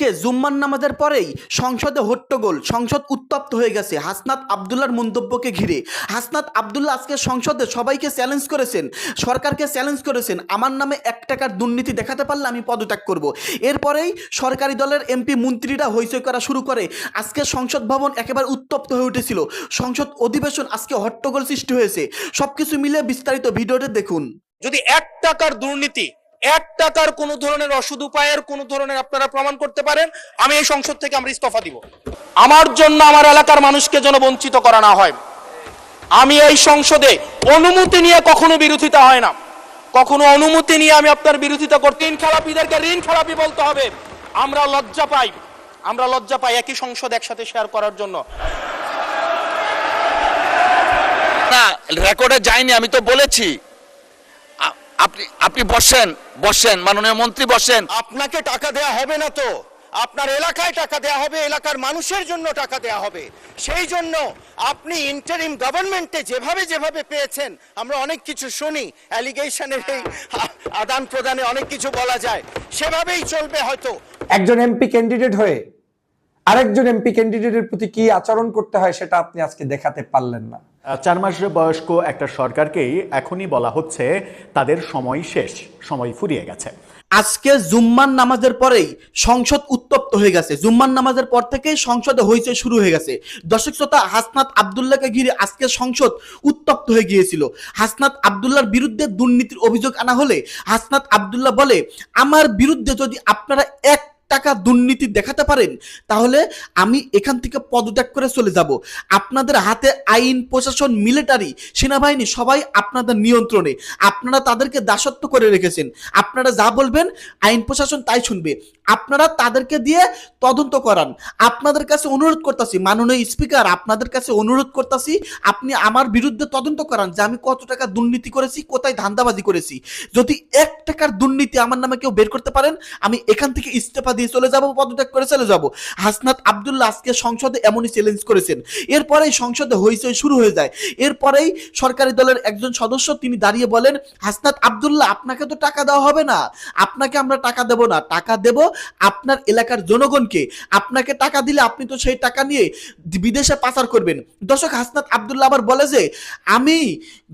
আজকে জুম্মার নামাজের পরেই সংসদে হট্টগোল, সংসদ উত্তপ্ত হয়ে গেছে হাসনাত আবদুল্লাহর মন্তব্যকে ঘিরে। হাসনাত আবদুল্লাহ আজকে সংসদে সবাইকে চ্যালেঞ্জ করেছেন, সরকারকে চ্যালেঞ্জ করেছেন, আমার নামে 1 টাকার দুর্নীতি দেখাতে পারলে আমি পদত্যাগ করব। এরপরেই সরকারি দলের এমপি মন্ত্রীরা হইচই করা শুরু করে। আজকে সংসদ ভবন একেবারে উত্তপ্ত হয়ে উঠেছিল, সংসদ অধিবেশন আজকে হট্টগোল সৃষ্টি হয়েছে। সবকিছু মিলে বিস্তারিত ভিডিওতে দেখুন। যদি 1 টাকার দুর্নীতি, 1 টাকার কোন ধরনের অসৎ উপায়ের কোন ধরনের আপনারা প্রমাণ করতে পারেন, আমি এই সংসদ থেকে আমরা ইস্তফা দিব। আমার জন্য আমার এলাকার মানুষকে যেন বঞ্চিত করা না হয়। আমি এই সংসদে অনুমতি নিয়ে কখনো বিরোধিতা হয় না, কখনো অনুমতি নিয়ে আমি আপনার বিরোধিতা করতে। ঋণ খেলাপিদেরকে ঋণ খেলাপি বলতে হবে। আমরা লজ্জা পাই একই সংসদ একসাথে শেয়ার করার জন্য। না, রেকর্ডে যায়নি, আমি তো বলেছি। আপনি বসেন মাননীয় মন্ত্রী, বসেন। আপনাকে টাকা দেয়া হবে না তো, আপনার এলাকায় টাকা দেয়া হবে, এলাকার মানুষের জন্য টাকা দেয়া হবে। সেই জন্য আপনি ইন্টারিম গভর্নমেন্টে যেভাবে পেয়েছেন, আমরা অনেক কিছু শুনি, অ্যালিগেশনের এই আদান প্রদানে অনেক কিছু বলা যায়, সেভাবেই চলবে হয়তো। একজন এমপি ক্যান্ডিডেট হয়ে আরেকজন এমপি ক্যান্ডিডেটের প্রতি কি আচরণ করতে হয় সেটা আপনি আজকে দেখাতে পারলেন না। 4 মাসের বয়স্ক একটা সরকারকেই এখনই বলা হচ্ছে তাদের সময় শেষ, সময় ফুরিয়ে গেছে। আজকে জুম্মার নামাজের পরেই সংসদ উত্তপ্ত হয়ে গেছে। জুম্মার নামাজের পর থেকেই সংসদে হইচই শুরু হয়ে গেছে। দর্শক শ্রোতা, হাসনাত আবদুল্লাহকে ঘিরে আজকে সংসদ উত্তপ্ত হয়ে গিয়েছিল। হাসনাত আবদুল্লাহর বিরুদ্ধে দুর্নীতির অভিযোগ আনা হলে হাসনাত আবদুল্লাহ বলে, আমার বিরুদ্ধে যদি আপনারা 1 টাকা দুর্নীতি দেখাতে পারেন তাহলে আমি এখান থেকে পদত্যাগ করে চলে যাব। আপনাদের হাতে আইন, প্রশাসন, মিলিটারি, সেনাবাহিনী সবাই আপনাদের নিয়ন্ত্রণে, আপনারা তাদেরকে দাসত্ব করে রেখেছেন। আপনারা যা বলবেন আইন প্রশাসন তাই শুনবে। আপনারা তাদেরকে দিয়ে তদন্ত করান। আপনাদের কাছে অনুরোধ করতেছি, মাননীয় স্পিকার, আপনাদের কাছে অনুরোধ করতেছি, আপনি আমার বিরুদ্ধে তদন্ত করান যে আমি কত টাকা দুর্নীতি করেছি, কোথায় ধান্দাবাজি করেছি। যদি 1 টাকার দুর্নীতি আমার নামে কেউ বের করতে পারেন, আমি এখান থেকে ইস্তফা দিয়ে চলে যাব, পদত্যাগ করে চলে যাব। হাসনাত আবদুল্লাহ আজকে সংসদে এমনই চ্যালেঞ্জ করেছেন। এরপরেই সংসদে হইচই শুরু হয়ে যায়। এরপরেই সরকারি দলের একজন সদস্য তিনি দাঁড়িয়ে বলেন, হাসনাত আবদুল্লাহ, আপনাকে তো টাকা দেওয়া হবে না, আপনাকে আমরা টাকা দেব না, টাকা দেব আপনার এলাকার জনগণকে। আপনাকে টাকা দিলে আপনি তো সেই টাকা নিয়ে বিদেশে পাচার করবেন। দর্শক, হাসনাত আবদুল্লাহ আবার বলে যে আমি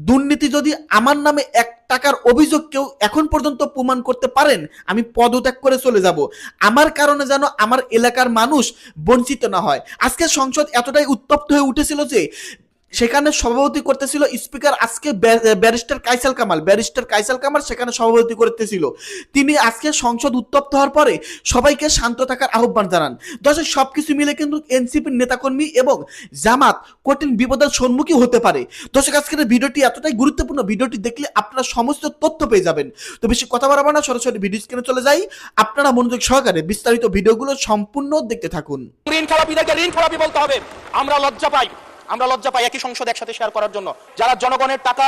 দুর্নীতি যদি আমার নামে 1 টাকার অভিযোগ কেউ এখন পর্যন্ত প্রমাণ করতে পারেন, আমি পদত্যাগ করে চলে যাব। আমার কারণে যেন আমার এলাকার মানুষ বঞ্চিত না হয়। আজকে সংসদ এতটাই উত্তপ্ত হয়ে উঠেছিল যে সেখানে সভাপতি করতেছিল স্পিকার আজকে ব্যারিস্টার কাইসাল কামাল সেখানে সভাপতি করতেছিল। তিনি আজকে সংসদ উত্তপ্ত হওয়ার পরে সবাইকে শান্ত থাকার আহ্বান জানান। দর্শক, সবকিছু মিলে কিন্তু এনসিপির নেতাকর্মী এবং জামাত কঠিন বিপদের সম্মুখীন হতে পারে। দর্শক, আজকের ভিডিওটি এতটাই গুরুত্বপূর্ণ, ভিডিওটি দেখলে আপনারা সমস্ত তথ্য পেয়ে যাবেন। তো বেশি কথা বাড়াবো না, সরাসরি ভিডিও স্ক্রিনে চলে যাই। আপনারা মনোযোগ সহকারে বিস্তারিত ভিডিওগুলো সম্পূর্ণ দেখতে থাকুন। ঋণ খেলাপিদেরকে ঋণ খেলাপি বলতে হবে। আমরা লজ্জা পাই একই সংসদ একসাথে শেয়ার করার জন্য। যারা জনগণের টাকা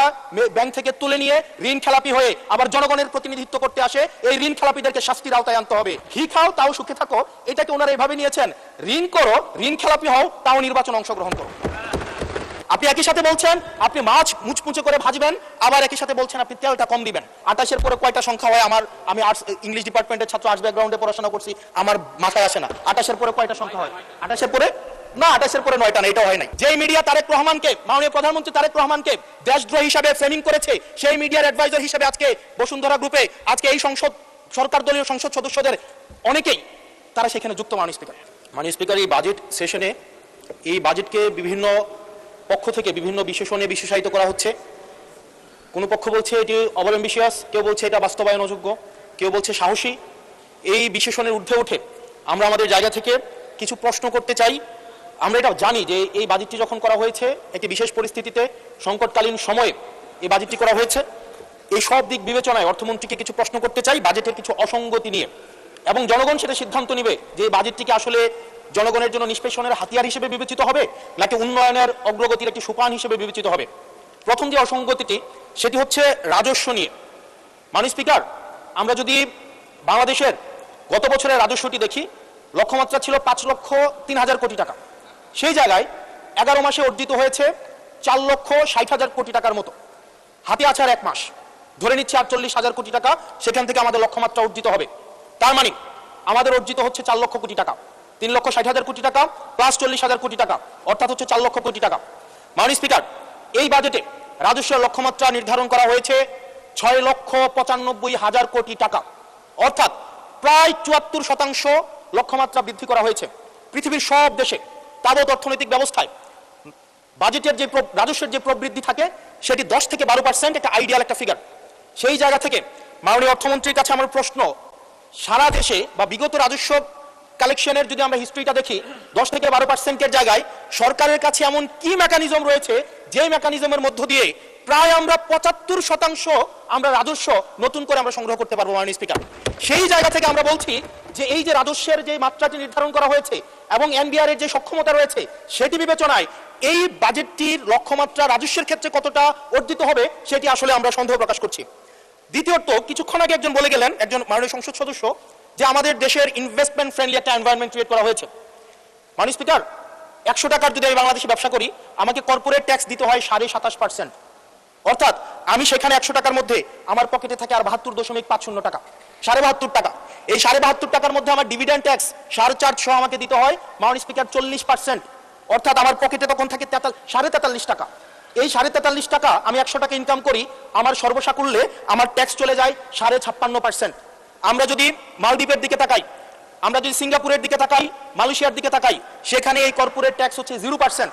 ব্যাংক থেকে তুলে নিয়ে ঋণ খেলাপি হয়ে আবার জনগণের প্রতিনিধিত্ব করতে আসে, এই ঋণ খেলাপিদেরকে শাস্তির আওতায় আনতে হবে। ঘি খাও তাও সুখে থাকো, এটাকে ওনারা এভাবে নিয়েছেন। ঋণ করো, ঋণ খেলাপি হও, তাও নির্বাচনে অংশগ্রহণ করো। আপনি একই সাথে বলছেন আপনি মাছ মুচমুচে করে ভাজবেন, আবার একই সাথে বলছেন আপনি তেলটা কম দিবেন। 28-এর পরে কয়টা সংখ্যা হয়? আমি আর্টস ইংলিশ ডিপার্টমেন্টের ছাত্র, আর্টস ব্যাকগ্রাউন্ডে পড়াশোনা করছি, আমার মাথায় আসে না 28-এর পরে কয়টা সংখ্যা হয়। 28-এর পরে না, 28-এর পরে 9টা না, এটাও হয় নাই। যেই মিডিয়া তারেক রহমানকে, মাননীয় প্রধানমন্ত্রী তারেক রহমানকে দেশদ্রোহী হিসাবে ফ্রেমিং করেছে, সেই মিডিয়ার অ্যাডভাইজার হিসেবে আজকে বসুন্ধরা গ্রুপে আজকে এই সরকার দলীয় সংসদ সদস্যদের অনেকেই তারা সেখানে যুক্ত। মাননীয় স্পিকার, এই বাজেট সেশনে এই বাজেটকে বিভিন্ন পক্ষ থেকে বিভিন্ন বিশেষণে বিশেষায়িত করা হচ্ছে। কোনো পক্ষ বলছে এটি ওভার অ্যাম্বিশিয়াস, কেউ বলছে এটা বাস্তবায়ন অযোগ্য, কেউ বলছে সাহসী। এই বিশেষণের ঊর্ধ্বে উঠে আমরা আমাদের জায়গা থেকে কিছু প্রশ্ন করতে চাই। আমরা এটা জানি যে এই বাজেটটি যখন করা হয়েছে একটি বিশেষ পরিস্থিতিতে, সংকটকালীন সময়ে এই বাজেটটি করা হয়েছে। এই সব দিক বিবেচনায় অর্থমন্ত্রীকে কিছু প্রশ্ন করতে চাই বাজেটের কিছু অসঙ্গতি নিয়ে, এবং জনগণ সেটা সিদ্ধান্ত নেবে যে এই বাজেটটিকে আসলে জনগণের জন্য নিষ্পেষণের হাতিয়ার হিসেবে বিবেচিত হবে নাকি উন্নয়নের অগ্রগতির একটি সোপান হিসেবে বিবেচিত হবে। প্রথম যে অসঙ্গতিটি সেটি হচ্ছে রাজস্ব নিয়ে। মাননীয় স্পিকার, আমরা যদি বাংলাদেশের গত বছরের রাজস্বটি দেখি, লক্ষ্যমাত্রা ছিল 5,03,000 কোটি টাকা। সেই জায়গায় 11 মাসে অর্জিত হয়েছে 4,60,000 কোটি টাকার মতো। হাতে আছে আর 1 মাস, ধরে নিচ্ছে 48,000 কোটি টাকা সেখান থেকে আমাদের লক্ষ্যমাত্রা অর্জিত হবে। তার মানে আমাদের অর্জিত হচ্ছে 4 লক্ষ কোটি টাকা, 3,60,000 কোটি টাকা প্লাস 40,000 কোটি টাকা, অর্থাৎ হচ্ছে 4 লক্ষ কোটি টাকা। মাননীয় স্পিকার, এই বাজেটে রাজস্বের লক্ষ্যমাত্রা নির্ধারণ করা হয়েছে 6,95,000 কোটি টাকা, অর্থাৎ প্রায় 74% লক্ষ্যমাত্রা বৃদ্ধি করা হয়েছে। পৃথিবীর সব দেশে তাবৎ অর্থনৈতিক ব্যবস্থায় বাজেটের যে রাজস্বের যে প্রবৃদ্ধি থাকে সেটি 10 থেকে 12% একটা আইডিয়াল একটা ফিগার। সেই জায়গা থেকে মাননীয় অর্থমন্ত্রীর কাছে আমার প্রশ্ন, সারা দেশে বা বিগত রাজস্ব কালেকশনের যদি আমরা হিস্ট্রিটা দেখি 10 থেকে 12%-এর জায়গায় সরকারের কাছে এমন কি মেকানিজম রয়েছে যে মেকানিজমের মধ্য দিয়ে প্রায় আমরা 75% আমরা রাজস্ব নতুন করে আমরা সংগ্রহ করতে পারবো। মাননীয় স্পিকার, সেই জায়গা থেকে আমরা বলছি যে এই যে রাজস্বের যে মাত্রাটি নির্ধারণ করা হয়েছে এবং এনবিআর এর যে সক্ষমতা রয়েছে সেটি বিবেচনায় এই বাজেটটির লক্ষ্যমাত্রা রাজস্বের ক্ষেত্রে কতটা অর্জিত হবে সেটি আসলে আমরা সন্দেহ প্রকাশ করছি। দ্বিতীয়ত, কিছুক্ষণ আগে একজন বলে গেলেন, একজন মাননীয় সংসদ সদস্য, যে আমাদের দেশের ইনভেস্টমেন্ট ফ্রেন্ডলি একটা এনভায়রনমেন্ট ক্রিয়েট করা হয়েছে। মাননীয় স্পিকার, 100 টাকার যদি আমি বাংলাদেশে ব্যবসা করি আমাকে কর্পোরেট ট্যাক্স দিতে হয় 27.5%, অর্থাৎ আমি সেখানে 100 টাকার মধ্যে আমার পকেটে থাকে আর 72.50 টাকা, 72.5 টাকা। এই 72.5 টাকার মধ্যে আমার ডিভিডেন্ড ট্যাক্স 4.5 আমাকে দিতে হয় মাননীয় স্পিকার 40%, অর্থাৎ আমার পকেটে তখন থাকে 43.5 টাকা। এই 43.5 টাকা আমি 100 টাকা ইনকাম করি, আমার সর্বসাকুল্যে আমার ট্যাক্স চলে যায় 56.5%। আমরা যদি মালদ্বীপের দিকে তাকাই, আমরা যদি সিঙ্গাপুরের দিকে তাকাই, মালয়েশিয়ার দিকে তাকাই, সেখানে এই কর্পোরেট ট্যাক্স হচ্ছে 0%।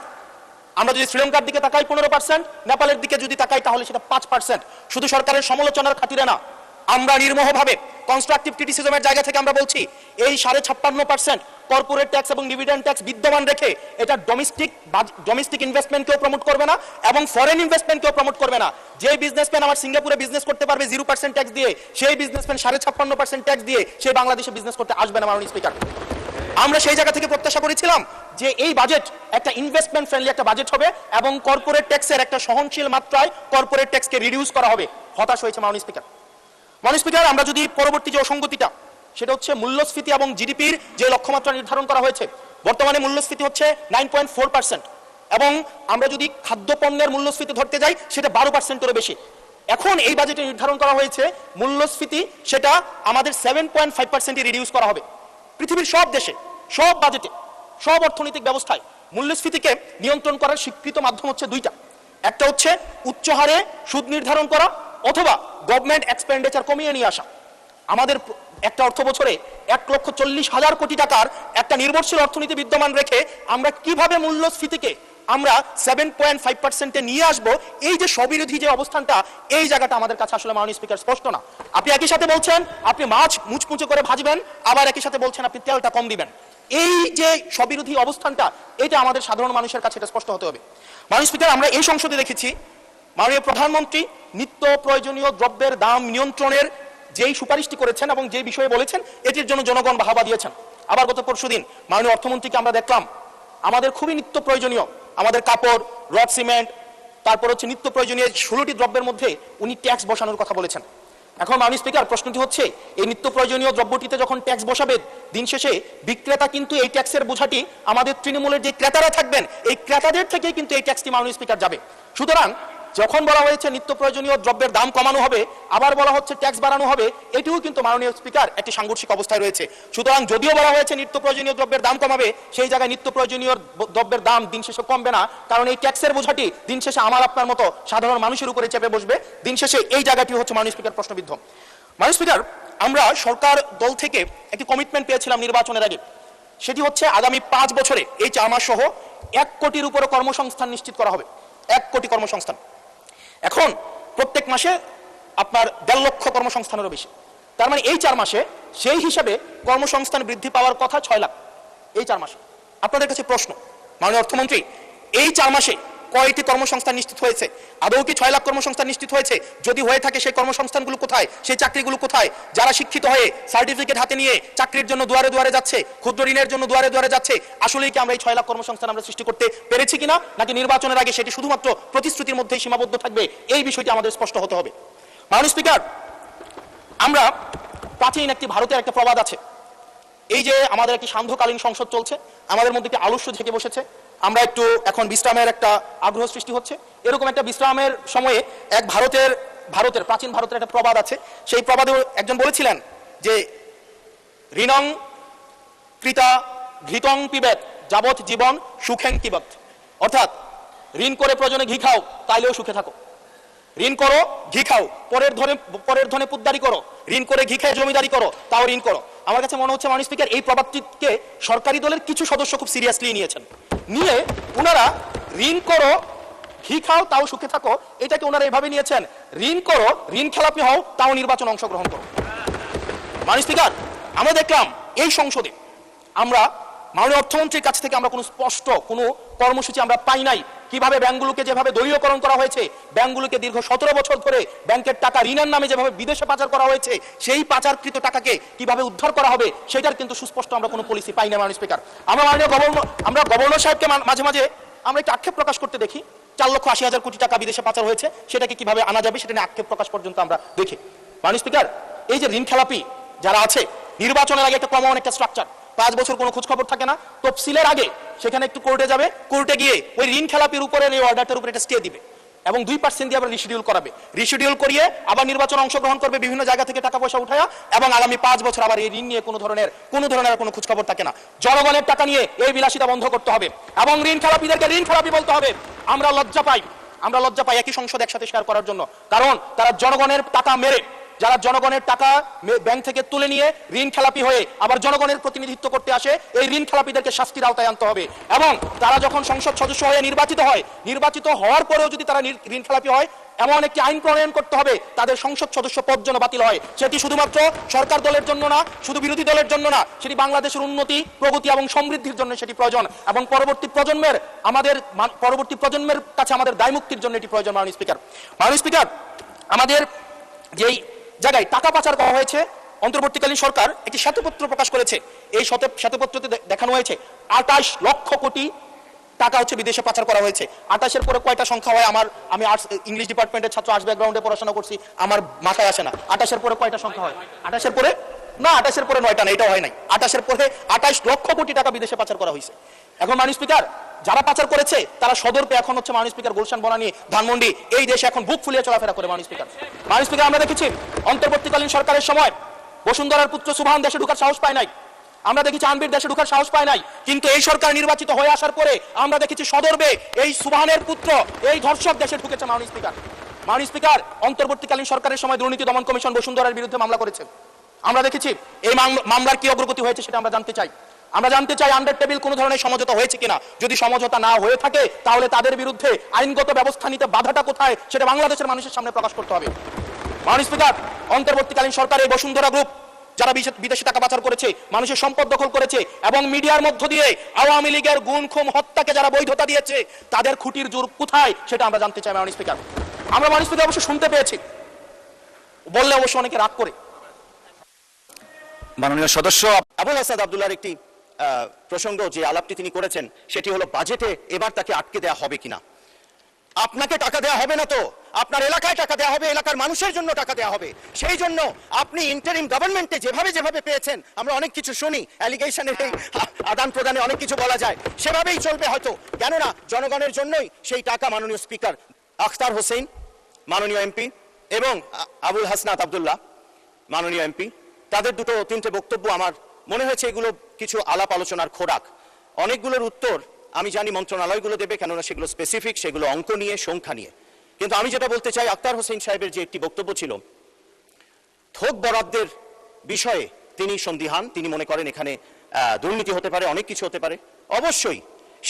আমরা যদি শ্রীলঙ্কার দিকে তাকাই 15%, নেপালের দিকে যদি তাকাই তাহলে সেটা 5%। শুধু সরকারের সমালোচনার খাতিরে না, আমরা নির্মোহভাবে কনস্ট্রাকটিভ ক্রিটিসিজমের জায়গা থেকে আমরা বলছি এই 56.5% কর্পোরেট ট্যাক্স এবং ডিভিডেন্ড ট্যাক্স বিদ্যমান রেখে এটা ডোমেস্টিক ইনভেস্টমেন্টকেও প্রমোট করবে না এবং ফরেন ইনভেস্টমেন্টকেও প্রমোট করবে না। যে বিজনেসম্যান আমার সিঙ্গাপুরে বিজনেস করতে পারবে 0% ট্যাক্স দিয়ে, সেই বিজনেসম্যান 56.5% ট্যাক্স দিয়ে সেই বাংলাদেশে বিজনেস করতে আসবে না। মাননীয় স্পিকার, আমরা সেই জায়গা থেকে প্রত্যাশা করেছিলাম যে এই বাজেট একটা ইনভেস্টমেন্ট ফ্রেন্ডলি একটা বাজেট হবে এবং কর্পোরেট ট্যাক্সের একটা সহনশীল মাত্রায় কর্পোরেট ট্যাক্সকে রিডিউস করা হবে। হতাশ হয়েছে মাননীয় স্পিকার। মাননীয় স্পিকার, আমরা যদি পরবর্তী যে অসঙ্গতিটা, সেটা হচ্ছে মূল্যস্ফীতি এবং জিডিপির যে লক্ষ্যমাত্রা নির্ধারণ করা হয়েছে। বর্তমানে মূল্যস্ফীতি হচ্ছে 9.4% এবং আমরা যদি খাদ্যপণ্যের মূল্যস্ফীতি ধরতে যাই সেটা 12%-এরও বেশি। এখন এই বাজেটে নির্ধারণ করা হয়েছে মূল্যস্ফীতি সেটা আমাদের 7.5%-এ রিডিউস করা হবে। পৃথিবীর সব দেশে, সব বাজেটে, সব অর্থনৈতিক ব্যবস্থায় মূল্যস্ফীতিকে নিয়ন্ত্রণ করার স্বীকৃত মাধ্যম হচ্ছে দুইটা। একটা হচ্ছে উচ্চ হারে সুদ নির্ধারণ করা অথবা গভর্নমেন্ট এক্সপেন্ডিচার কমিয়ে নিয়ে আসা। আমাদের একটা অর্থ বছরে 1,40,000 কোটি টাকার একটা নির্ভরশীল অর্থনীতি বিদ্যমান রেখে আমরা কিভাবে মূল্যস্ফীতিকে আমরা 7.5%-এ নিয়ে আসবো, এই যে স্ববিরোধী যে অবস্থানটা, এই জায়গাটা আমাদের কাছে আসলে মাননীয় স্পিকার স্পষ্ট না। আপনি একই সাথে বলছেন আপনি মাছ মুচমুচে করে ভাজবেন, আবার একই সাথে বলছেন আপনি তেলটা কম দিবেন। এই যে স্ববিরোধী অবস্থানটা, এটা আমাদের সাধারণ মানুষের কাছে এটা স্পষ্ট হতে হবে। মাননীয় স্পিকার, আমরা এই সংসদে দেখেছি মাননীয় প্রধানমন্ত্রী নিত্য প্রয়োজনীয় দ্রব্যের দাম নিয়ন্ত্রণের যেই সুপারিশটি করেছেন এবং যে বিষয়ে বলেছেন এটির জন্য জনগণ বাহবা দিয়েছেন। আবার গত পরশুদিন মাননীয় অর্থমন্ত্রীকে আমরা দেখলাম আমাদের খুবই নিত্য প্রয়োজনীয় আমাদের কাপড়, রড সিমেন্ট, তারপর হচ্ছে নিত্য প্রয়োজনীয় 16টি দ্রব্যের মধ্যে উনি ট্যাক্স বসানোর কথা বলেছেন। এখন মাননীয় স্পিকার, প্রশ্নটি হচ্ছে এই নিত্য প্রয়োজনীয় দ্রব্যটিতে যখন ট্যাক্স বসাবে, দিন শেষে বিক্রেতা কিন্তু এই ট্যাক্সের বোঝাটি আমাদের তৃণমূলের যে ক্রেতারা থাকবেন এই ক্রেতাদের থেকেই কিন্তু এই ট্যাক্সটি মাননীয় স্পিকার যাবে। সুতরাং যখন বলা হয়েছে নিত্য প্রয়োজনীয় দ্রব্যের দাম কমানো হবে, আবার বলা হচ্ছে ট্যাক্স বাড়ানো হবে, এটিও কিন্তু মাননীয় স্পিকার একটি সাংঘর্ষিক অবস্থায় রয়েছে। সুতরাং যদিও বলা হয়েছে নিত্য প্রয়োজনীয় দ্রব্যের দাম কমাবে, সেই জায়গায় নিত্য প্রয়োজনীয় দ্রব্যের দাম দিন শেষে কমবে না, কারণ এই ট্যাক্সের বোঝাটি দিন শেষে আমার আপনার মতো সাধারণ মানুষের উপরে চেপে বসবে। দিন শেষে এই জায়গাটি হচ্ছে মাননীয় স্পিকার প্রশ্নবিদ্ধ। মাননীয় স্পিকার, আমরা সরকার দল থেকে একটি কমিটমেন্ট পেয়েছিলাম নির্বাচনের আগে, সেটি হচ্ছে আগামী 5 বছরে এই 4 মাস সহ 1 কোটির উপরে কর্মসংস্থান নিশ্চিত করা হবে। 1 কোটি কর্মসংস্থান। এখন প্রত্যেক মাসে আপনার 1.5 লক্ষ কর্মসংস্থানেরও বেশি। তার মানে এই 4 মাসে সেই হিসাবে কর্মসংস্থান বৃদ্ধি পাওয়ার কথা 6 লাখ এই 4 মাসে। আপনাদের কাছে প্রশ্ন মাননীয় অর্থমন্ত্রী, এই 4 মাসে কয়টি কর্মসংস্থান নিশ্চিত হয়েছে? আদৌ কি 6 লাখ কর্মসংস্থান নিশ্চিত হয়েছে? যদি হয়ে থাকে সেই কর্মসংস্থানগুলো কোথায়? সেই চাকরিগুলো কোথায়? যারা শিক্ষিত হয়ে সার্টিফিকেট হাতে নিয়ে চাকরির জন্য দুয়ারে দুয়ারে যাচ্ছে, ক্ষুদ্র ঋণের জন্য দুয়ারে দুয়ারে যাচ্ছে, আসলেই কি আমরা এই 6 লাখ কর্মসংস্থান আমরা সৃষ্টি করতে পেরেছি কিনা, নাকি নির্বাচনের আগে সেটি শুধুমাত্র প্রতিশ্রুতির মধ্যেই সীমাবদ্ধ থাকবে? এই বিষয়টি আমাদের স্পষ্ট হতে হবে। মাননীয় স্পিকার, আমরা প্রাচীন একটি ভারতের একটা প্রবাদ আছে, এই যে আমাদের একটি সান্ধ্যকালীন সংসদ চলছে, আমাদের মধ্যে একটি আলস্য ঢেকে বসেছে, আমরা একটু এখন বিশ্রামের একটা আগ্রহ সৃষ্টি হচ্ছে। এরকম একটা বিশ্রামের সময়ে এক ভারতের প্রাচীন ভারতের একটা প্রবাদ আছে। সেই প্রবাদে একজন বলেছিলেন যে ঋণং কৃতা ঘৃতং পিবেত যাবৎ জীবন সুখেং কিবত, অর্থাৎ ঋণ করে প্রয়োজনে ঘি খাও তাইলেও সুখে থাকো, ঋণ করো ঘি খাও, পরের ধনে পুদ্দারি করো, ঋণ করে ঘি খেয়ে জমিদারি করো তাও ঋণ করো। আমার কাছে মনে হচ্ছে মাননীয় স্পিকার এই প্রবাদটিকে সরকারি দলের কিছু সদস্য খুব সিরিয়াসলি নিয়েছেন, নিয়ে ওনারা ঋণ করো ঘি খাও তাও সুখে থাকো এটাকে ওনারা এভাবে নিয়েছেন, ঋণ করো ঋণ খেলাপি হও তাও নির্বাচন অংশগ্রহণ করো। মাননীয় স্পিকার, আমরা দেখলাম এই সংসদে আমরা মাননীয় অর্থমন্ত্রীর কাছ থেকে আমরা কোনো স্পষ্ট কোনো কর্মসূচি আমরা পাই নাই, কিভাবে ব্যাংকগুলোকে যেভাবে দলীয়করণ করা হয়েছে, ব্যাংকগুলোকে দীর্ঘ 17 বছর ধরে ব্যাংকের টাকা ঋণের নামে যেভাবে বিদেশে পাচার করা হয়েছে, সেই পাচারকৃত টাকাকে কিভাবে উদ্ধার করা হবে সেটার কিন্তু সুস্পষ্ট আমরা কোনো পলিসি পাই না। মাননীয় স্পিকার, আমরা গভর্নর সাহেবকে মাঝে মাঝে আমরা একটু আক্ষেপ প্রকাশ করতে দেখি, 4,80,000 কোটি টাকা বিদেশে পাচার হয়েছে, সেটাকে কিভাবে আনা যাবে সেটা নিয়ে আক্ষেপ প্রকাশ পর্যন্ত আমরা দেখি। মাননীয় স্পিকার, এই যে ঋণ খেলাপি যারা আছে, নির্বাচনের আগে একটা কমন একটা স্ট্রাকচার, 5 বছর কোনো খোঁজ খবর থাকে না, তফসিলের আগে সেখানে একটু কোর্টে যাবে, কোর্টে গিয়ে ওই ঋণ খেলাপির উপরে এই অর্ডারটার উপরে একটা স্টে দিবে এবং 2% দিয়ে আবার রিশিডিউল করাবে, রিশিডিউল করিয়ে আবার নির্বাচন অংশগ্রহণ করবে বিভিন্ন জায়গা থেকে টাকা পয়সা উঠায়া, এবং আগামী 5 বছর আবার এই ঋণ নিয়ে কোনো ধরনের কোনো খোঁজ খবর থাকে না। জনগণের টাকা নিয়ে এই বিলাসিতা বন্ধ করতে হবে এবং ঋণ খেলাপিদেরকে ঋণ খেলাপি বলতে হবে। আমরা লজ্জা পাই একই সংসদ একসাথে শেয়ার করার জন্য, কারণ তারা জনগণের টাকা মেরে, যারা জনগণের টাকা ব্যাংক থেকে তুলে নিয়ে ঋণ খেলাপি হয়ে আবার জনগণের প্রতিনিধিত্ব করতে আসে, এই ঋণ খেলাপিদেরকে শাস্তির আওতায় আনতে হবে। এবং তারা যখন সংসদ সদস্য হয়ে নির্বাচিত হওয়ার পরেও যদি তারা ঋণ খেলাপি হয়, এমন একটি আইন প্রণয়ন করতে হবে তাদের সংসদ সদস্য পদ যেন বাতিল হয়। সেটি শুধুমাত্র সরকার দলের জন্য না, শুধু বিরোধী দলের জন্য না, সেটি বাংলাদেশের উন্নতি, প্রগতি এবং সমৃদ্ধির জন্য সেটি প্রয়োজন, এবং পরবর্তী প্রজন্মের কাছে আমাদের দায়মুক্তির জন্য এটি প্রয়োজন। মাননীয় স্পিকার, আমাদের যেই জায়গায় টাকা পাচার করা হয়েছে, অন্তর্বর্তীকালীন সরকার একটি শ্বেতপত্র প্রকাশ করেছে, এই শ্বেতপত্রতে দেখানো হয়েছে 28 লক্ষ কোটি টাকা হচ্ছে বিদেশে পাচার করা হয়েছে। 28-এর পরে কয়টা সংখ্যা হয়, আমি আর্টস ইংলিশ ডিপার্টমেন্টের ছাত্র, আর্টস ব্যাকগ্রাউন্ডে পড়াশোনা করছি, আমার মাথায় আসে না। 28-এর পরে কয়টা সংখ্যা হয়? 28-এর পরে না, 28-এর পরে 9টা না, এটাও হয় নাই। 28-এর পরে 28 লক্ষ কোটি টাকা বিদেশে পাচার করা হয়েছে। এখন মাননীয় স্পিকার, যারা পাচার করেছে তারা সদর্পে এখন হচ্ছে মাননীয় স্পিকার গুলশান বনানী, ধানমন্ডি, এই দেশে এখন বুক ফুলিয়ে চলাফেরা করে। মাননীয় স্পিকার, আমরা দেখেছি অন্তর্বর্তীকালীন সরকারের সময় বসুন্ধরার পুত্র সুবহান দেশে ঢোকার সাহস পায় নাই, আমরা দেখেছি আনবির দেশে ঢোকার সাহস পায় নাই, কিন্তু এই সরকার নির্বাচিত হয়ে আসার পরে আমরা দেখেছি সদর্বে এই সুবহানের পুত্র, এই ধর্ষক দেশে ঢুকেছে। মাননীয় স্পিকার, অন্তর্বর্তীকালীন সরকারের সময় দুর্নীতি দমন কমিশন বসুন্ধরার বিরুদ্ধে মামলা করেছে, আমরা দেখেছি এই মামলার কি অগ্রগতি হয়েছে সেটা আমরা জানতে চাই। আন্ডার টেবিল কোনো ধরনের সমঝোতা হয়েছে কিনা, যদি সমঝোতা না হয়ে থাকে তাহলে তাদের বিরুদ্ধে আইনগত ব্যবস্থা নিতে বাধাটা কোথায় সেটা বাংলাদেশের মানুষের সামনে প্রকাশ করতে হবে। মাননীয় স্পিকার, অন্তর্বর্তীকালীন সরকার এই বসুন্ধরা গ্রুপ যারা বিদেশে টাকা পাচার করেছে, মানুষের সম্পদ দখল করেছে এবং মিডিয়ার মধ্য দিয়ে আওয়ামী লীগের গুম খুম হত্যাকে যারা বৈধতা দিয়েছে তাদের খুঁটির জোর কোথায় সেটা আমরা জানতে চাই। মাননীয় স্পিকার, আমরা মাননীয় স্পিকার অবশ্য শুনতে পেয়েছি, বললে অবশ্য অনেকে রাগ করে। মাননীয় সদস্য আবুল হাসান আব্দুল্লাহর একটি প্রসঙ্গ যে আলাপটি তিনি করেছেন সেটি হলো বাজেটে এবার তাকে আটকে দেওয়া হবে কিনা। আপনাকে টাকা দেওয়া হবে না, তো আপনার এলাকায় টাকা দেওয়া হবে, এলাকার মানুষের জন্য টাকা দেওয়া হবে। সেই জন্য আপনি ইন্টারিম গভর্নমেন্টে যেভাবে পেয়েছেন, আমরা অনেক কিছু শুনি, অ্যালিগেশনের এই আদান প্রদানে অনেক কিছু বলা যায়, সেভাবেই চলবে হয়তো, কেননা জনগণের জন্যই সেই টাকা। মাননীয় স্পিকার, আখতার হোসেন মাননীয় এমপি এবং আবুল হাসনাত আব্দুল্লাহ মাননীয় এমপি, তাদের 2-3টে বক্তব্য আমার মনে হয়েছে এগুলো কিছু আলাপ আলোচনার খোরাক। অনেকগুলোর উত্তর আমি জানি মন্ত্রণালয়গুলো দেবে, কেননা সেগুলো স্পেসিফিক, সেগুলো অঙ্ক নিয়ে, সংখ্যা নিয়ে। কিন্তু আমি যেটা বলতে চাই, আখতার হোসেন সাহেবের যে একটি বক্তব্য ছিল থোক বরাদ্দের বিষয়ে, তিনি সন্দিহান, তিনি মনে করেন এখানে দুর্নীতি হতে পারে, অনেক কিছু হতে পারে। অবশ্যই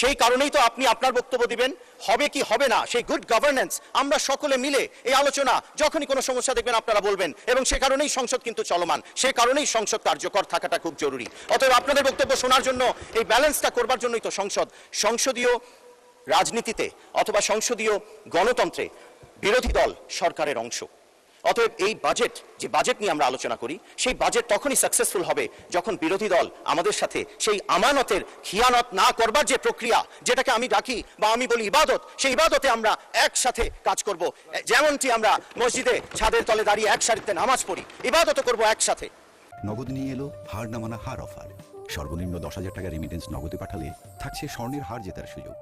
সেই কারণেই তো আপনি আপনার বক্তব্য দিবেন, হবে কি হবে না সেই গুড গভর্নেন্স আমরা সকলে মিলে এই আলোচনা, যখনই কোনো সমস্যা দেখবেন আপনারা বলবেন, এবং সে কারণেই সংসদ কিন্তু চলমান, সে কারণেই সংসদ কার্যকর থাকাটা খুব জরুরি। অতএব আপনাদের বক্তব্য শোনার জন্য, এই ব্যালেন্সটা করবার জন্যই তো সংসদীয় রাজনীতিতে অথবা সংসদীয় গণতন্ত্রে বিরোধী দল সরকারের অংশ। অতএব এই বাজেট নিয়ে আমরা আলোচনা করি, সেই বাজেট তখনই সাকসেসফুল হবে যখন বিরোধী দল আমাদের সাথে সেই আমানতের খিয়ানত না করবার যে প্রক্রিয়া, যেটাকে আমি ডাকি বা আমি বলি ইবাদত, সেই ইবাদতে আমরা একসাথে কাজ করব। যেমনটি আমরা মসজিদে ছাদের তলে দাঁড়িয়ে এক সারিতে নামাজ পড়ি, ইবাদত করব একসাথে। নগদ নিয়ে এলো হার নামানা হার অফার। সর্বনিম্ন 10,000 টাকা রেমিটেন্স নগদে পাঠালে থাকছে স্বর্ণের হার জেতার সুযোগ।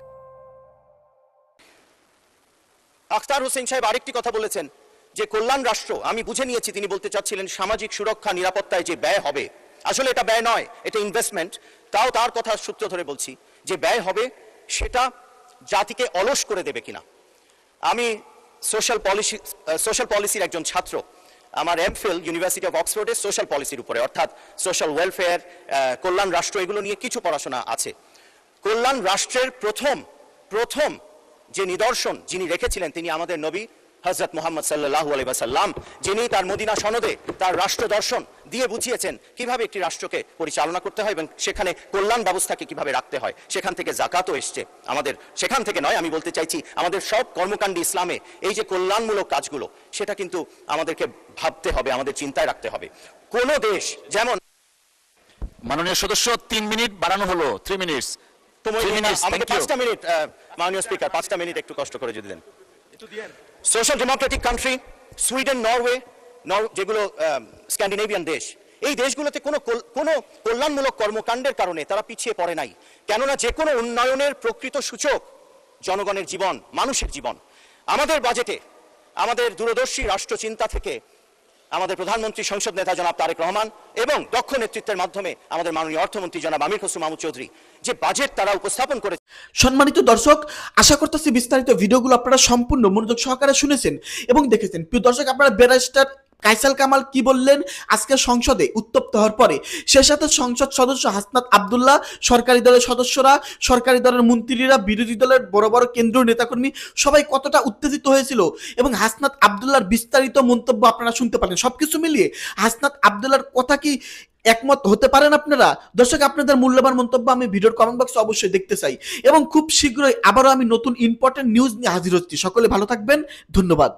আখতার হোসেন সাহেব আরেকটি কথা বলেছেন যে কল্যাণ রাষ্ট্র, আমি বুঝে নিয়েছি তিনি বলতে চাচ্ছিলেন সামাজিক সুরক্ষা নিরাপত্তায় যে ব্যয় হবে, আসলে এটা ব্যয় নয়, এটা ইনভেস্টমেন্ট। তাও তার কথা সূত্র ধরে বলছি যে ব্যয় হবে, সেটা জাতিকে অলস করে দেবে কিনা। আমি সোশ্যাল পলিসির একজন ছাত্র। আমার এমফিল ইউনিভার্সিটি অফ অক্সফোর্ডে সোশ্যাল পলিসির উপরে, অর্থাৎ সোশ্যাল ওয়েলফেয়ার, কল্যাণ রাষ্ট্র, এগুলো নিয়ে কিছু পড়াশোনা আছে। কল্যাণ রাষ্ট্রের প্রথম যে নিদর্শন যিনি রেখেছিলেন তিনি আমাদের নবী হযরত মুহাম্মদ সাল্লাল্লাহু আলাইহি ওয়াসাল্লাম, যিনি তার মদিনা সনদে তার রাষ্ট্র দর্শন দিয়ে বুঝিয়েছেন কিভাবে একটি রাষ্ট্রকে পরিচালনা করতে হয় এবং সেখানে কল্যাণ ব্যবস্থাকে কিভাবে রাখতে হয়। সেখান থেকে জাকাতও এসছে আমাদের, সেখান থেকে নয়, আমি বলতে চাইছি আমাদের সব কর্মকাণ্ডে ইসলামে এই যে কল্যাণমূলক কাজগুলো, সেটা কিন্তু আমাদেরকে ভাবতে হবে, আমাদের চিন্তায় রাখতে হবে। কোন দেশ যেমন, মাননীয় সদস্য 3 মিনিট বাড়ানো হলো, 3 মিনিটস। আমাকে 5টা মিনিট, মাননীয় স্পিকার 5টা মিনিট একটু কষ্ট করে যদি দেন। Social democratic country, Sweden, Norway, যেগুলো স্ক্যান্ডিনেভিয়ান দেশ, এই দেশগুলোতে কোনো কল্যাণমূলক কর্মকাণ্ডের কারণে তারা পিছিয়ে পড়ে নাই। কেননা যে কোনো উন্নয়নের প্রকৃত সূচক জনগণের জীবন, মানুষের জীবন। আমাদের বাজেটে আমাদের দূরদর্শী রাষ্ট্রচিন্তা থেকে আমাদের প্রধানমন্ত্রী সংসদ নেতা জনাব তারেক রহমান এবং দক্ষ নেতৃত্বের মাধ্যমে আমাদের মাননীয় অর্থমন্ত্রী জনাব আমির খসরু মাহমুদ চৌধুরী যে বাজেট তারা উপস্থাপন করে। সম্মানিত দর্শক, আশা করতেছি বিস্তারিত ভিডিওগুলো আপনারা সম্পূর্ণ মনোযোগ সহকারে শুনেছেন এবং দেখেছেন। প্রিয় দর্শক, আপনারা ব্যারিস্টার কায়সাল কামাল কি বললেন আজকে সংসদে উত্তপ্ত হওয়ার পরে, সে সাথে সংসদ সদস্য হাসনাত আব্দুল্লাহ, সরকারি দলের সদস্যরা, সরকারি দলের মন্ত্রীরা, বিরোধী দলের বড় বড় কেন্দ্রীয় নেতাকর্মী সবাই কতটা উত্তেজিত হয়েছিল এবং হাসনাত আব্দুল্লাহর বিস্তারিত মন্তব্য আপনারা শুনতে পারেন। সবকিছু মিলিয়ে হাসনাত আব্দুল্লাহর কথা কি একমত হতে পারেন আপনারা? দর্শক, আপনাদের মূল্যবান মন্তব্য আমি ভিডিওর কমেন্ট বক্সে অবশ্যই দেখতে চাই এবং খুব শীঘ্রই আবারও আমি নতুন ইম্পর্টেন্ট নিউজ নিয়ে হাজির হচ্ছি। সকলে ভালো থাকবেন, ধন্যবাদ।